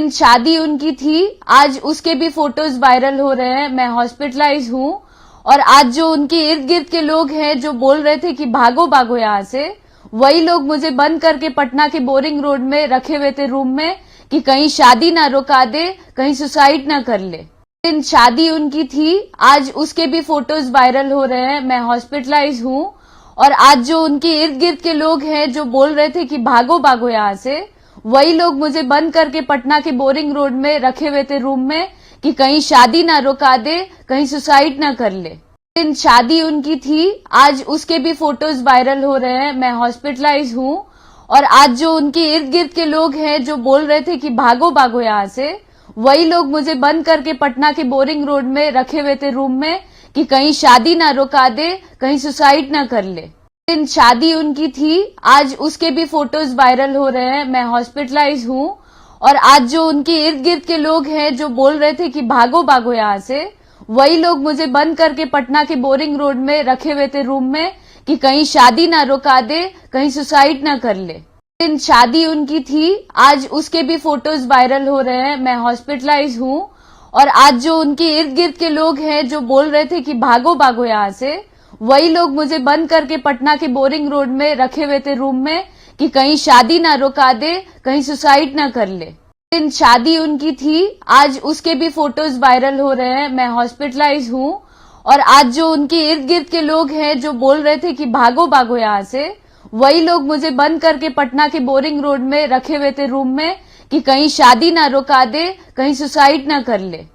दिन शादी उनकी थी, आज उसके भी फोटोज वायरल हो रहे हैं। मैं हॉस्पिटलाइज हूँ और आज जो उनके इर्द गिर्द के लोग हैं जो बोल रहे थे कि भागो भागो यहाँ से, वही लोग मुझे बंद करके पटना के बोरिंग रोड में रखे हुए थे रूम में कि कहीं शादी ना रुका दे, कहीं सुसाइड ना कर ले। दिन शादी उनकी थी, आज उसके भी फोटोज वायरल हो रहे हैं। मैं हॉस्पिटलाइज हूँ और आज जो उनके इर्द गिर्द के लोग हैं जो बोल रहे थे कि भागो भागो यहाँ से, वही लोग मुझे बंद करके पटना के बोरिंग रोड में रखे हुए थे रूम में कि कहीं शादी ना रुका दे, कहीं सुसाइड ना कर ले। दिन शादी उनकी थी, आज उसके भी फोटोज वायरल हो रहे हैं। मैं हॉस्पिटलाइज हूँ और आज जो उनके इर्द गिर्द के लोग हैं जो बोल रहे थे कि भागो भागो यहाँ से, वही लोग मुझे बंद करके पटना के बोरिंग रोड में रखे हुए थे रूम में कि कहीं शादी ना रुका दे, कहीं सुसाइड ना कर ले। दिन शादी उनकी थी, आज उसके भी फोटोज वायरल हो रहे हैं। मैं हॉस्पिटलाइज हूँ और आज जो उनके इर्द गिर्द के लोग हैं जो बोल रहे थे कि भागो भागो यहाँ से, वही लोग मुझे बंद करके पटना के बोरिंग रोड में रखे हुए थे रूम में कि कहीं शादी ना रुका दे, कहीं सुसाइड ना कर ले। दिन शादी उनकी थी, आज उसके भी फोटोज वायरल हो रहे हैं। मैं हॉस्पिटलाइज हूँ और आज जो उनके इर्द गिर्द के लोग हैं जो बोल रहे थे कि भागो भागो यहाँ से, वही लोग मुझे बंद करके पटना के बोरिंग रोड में रखे हुए थे रूम में कि कहीं शादी ना रुका दे, कहीं सुसाइड ना कर ले। दिन शादी उनकी थी, आज उसके भी फोटोज वायरल हो रहे हैं। मैं हॉस्पिटलाइज हूँ और आज जो उनके इर्द गिर्द के लोग हैं जो बोल रहे थे कि भागो भागो यहाँ से, वही लोग मुझे बंद करके पटना के बोरिंग रोड में रखे हुए थे रूम में कि कहीं शादी ना रुका दे, कहीं सुसाइड ना कर ले।